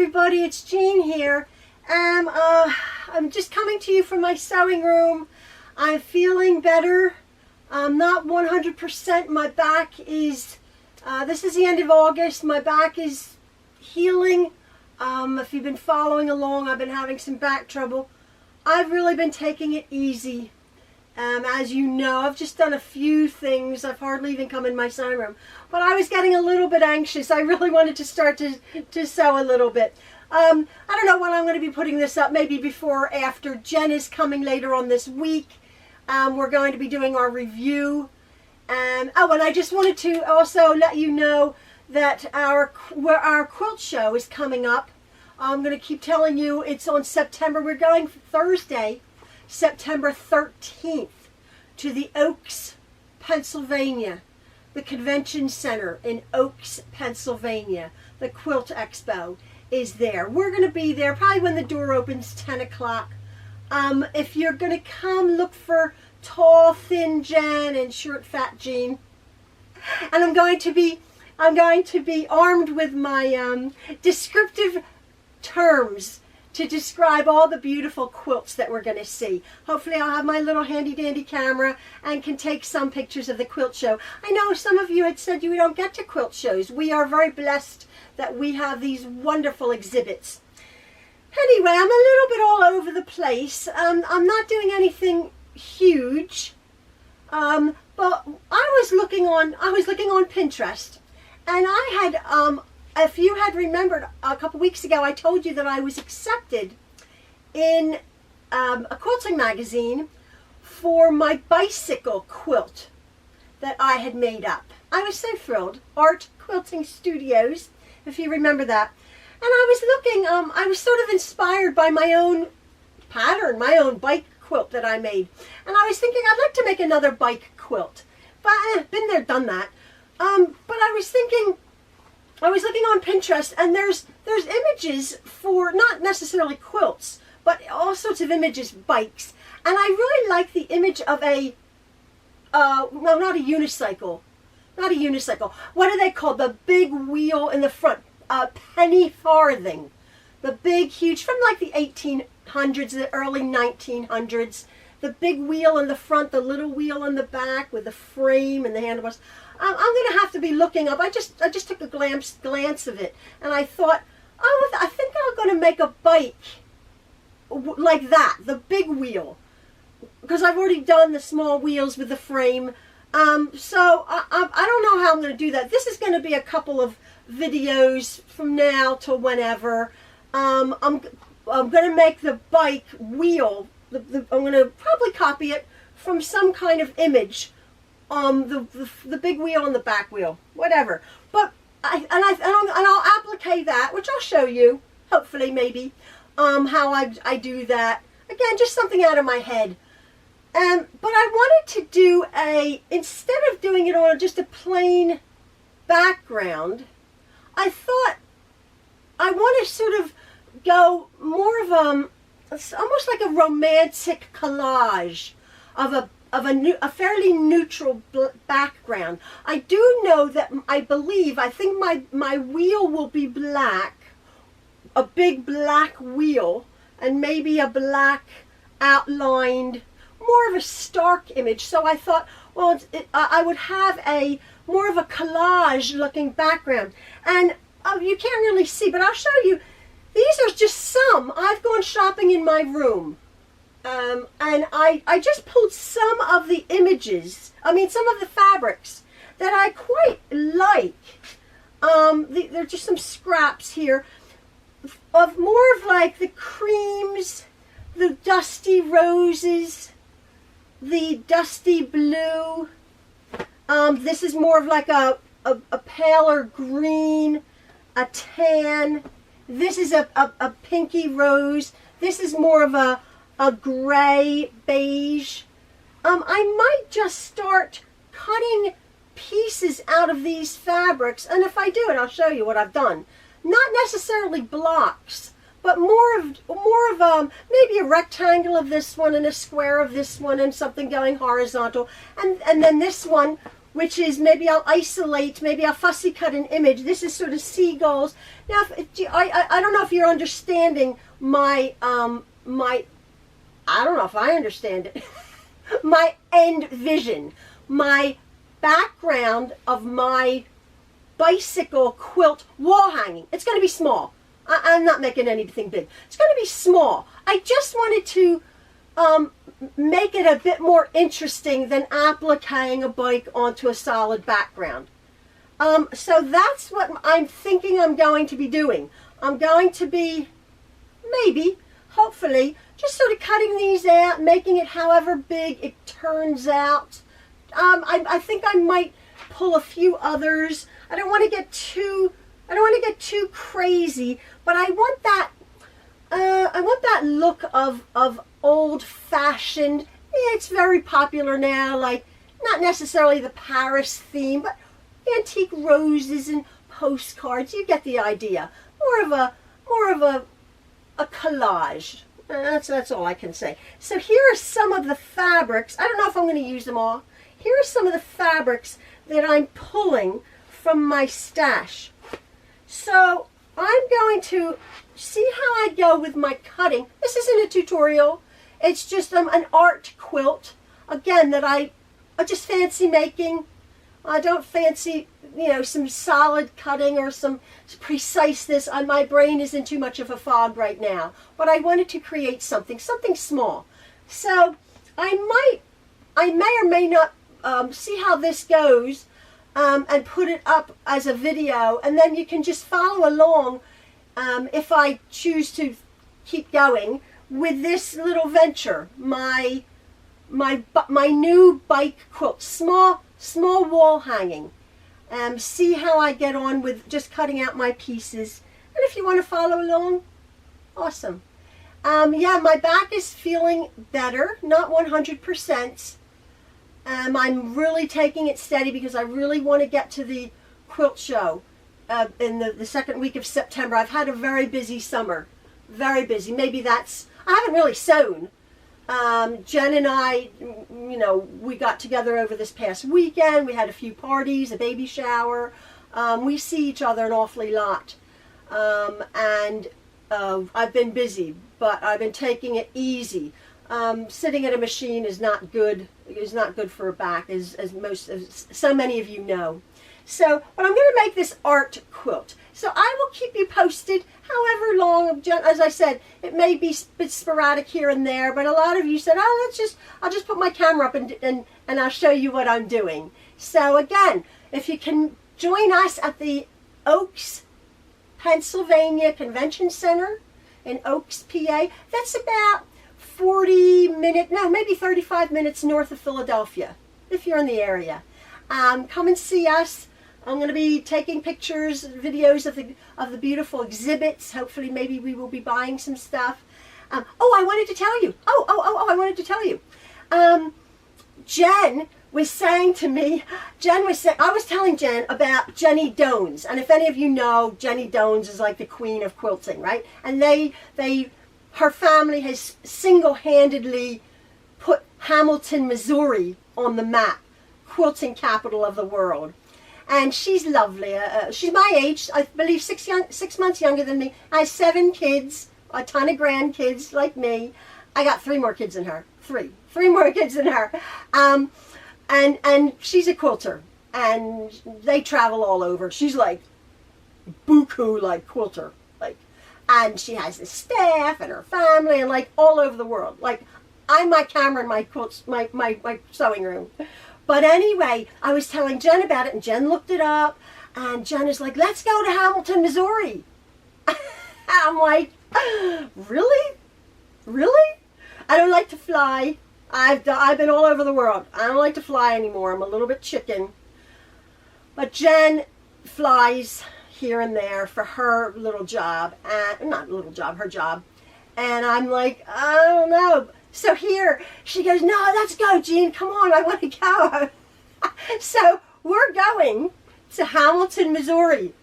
everybody, it's Jean here. I'm just coming to you from my sewing room. I'm feeling better. I'm not 100%. My back is, this is the end of August. My back is healing. If you've been following along, I've been having some back trouble. I've really been taking it easy. As you know, I've just done a few things. I've hardly even come in my sewing room. But I was getting a little bit anxious. I really wanted to start to sew a little bit. I don't know when I'm going to be putting this up, maybe before or after. Jen is coming later on this week. We're going to be doing our review. And I just wanted to also let you know that our quilt show is coming up. I'm going to keep telling you it's on September. We're going Thursday, September 13th to the Oaks, Pennsylvania, the convention center in Oaks, Pennsylvania. The Quilt Expo is there. We're going to be there probably when the door opens, 10 o'clock. If you're going to come, look for tall, thin Jen and short, fat Jean. And I'm going to be armed with my descriptive terms to describe all the beautiful quilts that we're going to see. Hopefully I'll have my little handy dandy camera and can take some pictures of the quilt show. I know some of you had said you don't get to quilt shows. We are very blessed that we have these wonderful exhibits. Anyway, I'm a little bit all over the place. I'm not doing anything huge, but I was looking on Pinterest, and I had if you had remembered a couple weeks ago, I told you that I was accepted in a quilting magazine for my bicycle quilt that I had made up. I was so thrilled. Art Quilting Studios, if you remember that. And I was looking, I was sort of inspired by my own pattern, my own bike quilt that I made. And I was thinking I'd like to make another bike quilt. But been there, done that. But I was thinking, I was looking on Pinterest, and there's images for not necessarily quilts, but all sorts of images, bikes. And I really like the image of a, no, not a unicycle. Not a unicycle. What are they called? The big wheel in the front. A penny farthing. The big, huge, from like the 1800s, the early 1900s. The big wheel in the front, the little wheel in the back with the frame and the handlebars. I'm going to have to be looking up. I just took a glance of it, and I thought, oh, I think I'm going to make a bike like that, the big wheel, because I've already done the small wheels with the frame. So I don't know how I'm going to do that. This is going to be a couple of videos from now till whenever. I'm going to make the bike wheel. I'm going to probably copy it from some kind of image. The big wheel and the back wheel, whatever. But I'll applicate that, which I'll show you, hopefully, maybe, how I do that. Again, just something out of my head. But I wanted to do instead of doing it on just a plain background, I thought I want to sort of go more of almost like a romantic collage of a fairly neutral background. I do know that I think my wheel will be black, a big black wheel, and maybe a black outlined, more of a stark image. So I thought, well, I would have more of a collage looking background. And you can't really see, but I'll show you. These are just some. I've gone shopping in my room. And I just pulled some of the images, some of the fabrics that I quite like. There are just some scraps here of more of like the creams, the dusty roses, the dusty blue. This is more of like a paler green, a tan. This is a pinky rose. This is more of a gray, beige. I might just start cutting pieces out of these fabrics, and if I do it, I'll show you what I've done. Not necessarily blocks, but more of maybe a rectangle of this one and a square of this one and something going horizontal, and then this one which is maybe I'll isolate, maybe I'll fussy cut an image. This is sort of seagulls. Now, I don't know if you're understanding my, I don't know if I understand it, my end vision, my background of my bicycle quilt wall hanging. It's going to be small. I'm not making anything big. It's going to be small. I just wanted to make it a bit more interesting than appliquing a bike onto a solid background. So that's what I'm thinking I'm going to be doing. I'm going to be, maybe, hopefully, just sort of cutting these out, making it however big it turns out. I think I might pull a few others. I don't want to get too crazy, but I want that look of old-fashioned. Yeah, it's very popular now, like not necessarily the Paris theme, but antique roses and postcards. You get the idea. More of a collage. That's all I can say. So here are some of the fabrics. I don't know if I'm going to use them all. Here are some of the fabrics that I'm pulling from my stash. So I'm going to see how I go with my cutting. This isn't a tutorial. It's just an art quilt, again, that I just fancy making. I don't fancy, some solid cutting or some preciseness. My brain is in too much of a fog right now. But I wanted to create something small. So I may or may not see how this goes and put it up as a video. And then you can just follow along if I choose to keep going with this little venture, my new bike quilt, small wall hanging. See how I get on with just cutting out my pieces. And if you want to follow along, awesome. Yeah, my back is feeling better, not 100%. I'm really taking it steady because I really want to get to the quilt show in the second week of September. I've had a very busy summer, very busy. Maybe I haven't really sewn. Jen and I, we got together over this past weekend. We had a few parties, a baby shower. We see each other an awfully lot. And I've been busy, but I've been taking it easy. Sitting at a machine is not good. Is not good for a back, as so many of you know. So, but I'm going to make this art quilt. So I will keep you posted however long. As I said, it may be a bit sporadic here and there, but a lot of you said, oh, I'll just put my camera up and I'll show you what I'm doing. So again, if you can join us at the Oaks, Pennsylvania Convention Center in Oaks, PA, that's about maybe 35 minutes north of Philadelphia, if you're in the area. Come and see us. I'm going to be taking pictures, videos of the beautiful exhibits. Hopefully, maybe we will be buying some stuff. I wanted to tell you. I wanted to tell you. Jen was saying to me, I was telling Jen about Jenny Dones. And if any of you know, Jenny Dones is like the queen of quilting, right? And her family has single-handedly put Hamilton, Missouri on the map, quilting capital of the world. And she's lovely. She's my age, I believe 6 months younger than me. I have 7 kids, a ton of grandkids like me. I got 3 more kids than her. Three more kids than her. And she's a quilter. And they travel all over. She's like buku like quilter. And she has the staff and her family and like all over the world. Like I'm my camera in my quilts, my sewing room. But anyway, I was telling Jen about it and Jen looked it up and Jen is like, let's go to Hamilton, Missouri. I'm like, really? Really? I don't like to fly. I've been all over the world. I don't like to fly anymore. I'm a little bit chicken. But Jen flies here and there for her little job, and her job. And I'm like, I don't know. So here, she goes, no, let's go, Jean. Come on, I want to go. So we're going to Hamilton, Missouri.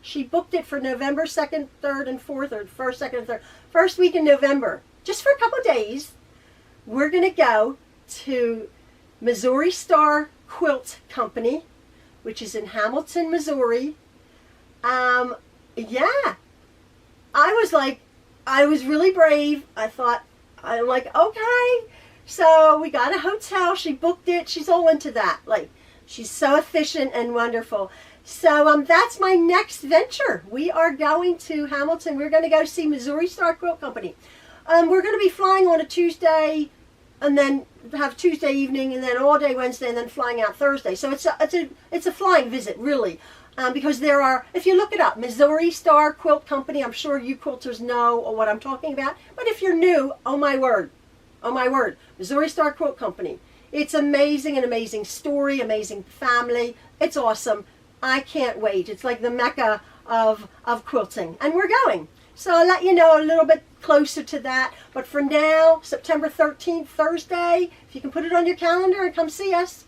She booked it for November 2nd, 3rd, and 4th, or 1st, 2nd, and 3rd. First week in November, just for a couple of days. We're going to go to Missouri Star Quilt Company, which is in Hamilton, Missouri. Yeah, I was really brave. I'm like, okay. So we got a hotel. She booked it. She's all into that. Like, she's so efficient and wonderful. So that's my next venture. We are going to Hamilton. We're going to go see Missouri Star Quilt Company. We're going to be flying on a Tuesday, and then have Tuesday evening, and then all day Wednesday, and then flying out Thursday. So it's a flying visit, really. Because there are, if you look it up, Missouri Star Quilt Company, I'm sure you quilters know what I'm talking about. But if you're new, oh my word, Missouri Star Quilt Company. It's amazing, an amazing story, amazing family. It's awesome. I can't wait. It's like the mecca of quilting. And we're going. So I'll let you know a little bit closer to that. But for now, September 13th, Thursday, if you can put it on your calendar and come see us,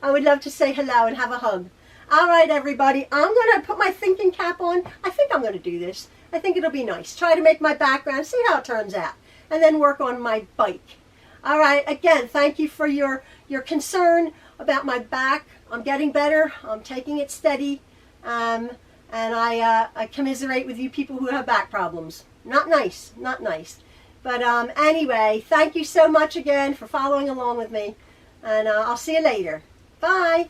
I would love to say hello and have a hug. All right, everybody, I'm going to put my thinking cap on. I think I'm going to do this. I think it'll be nice. Try to make my background, see how it turns out, and then work on my bike. All right, again, thank you for your concern about my back. I'm getting better. I'm taking it steady, and I commiserate with you people who have back problems. Not nice, not nice. But anyway, thank you so much again for following along with me, and I'll see you later. Bye.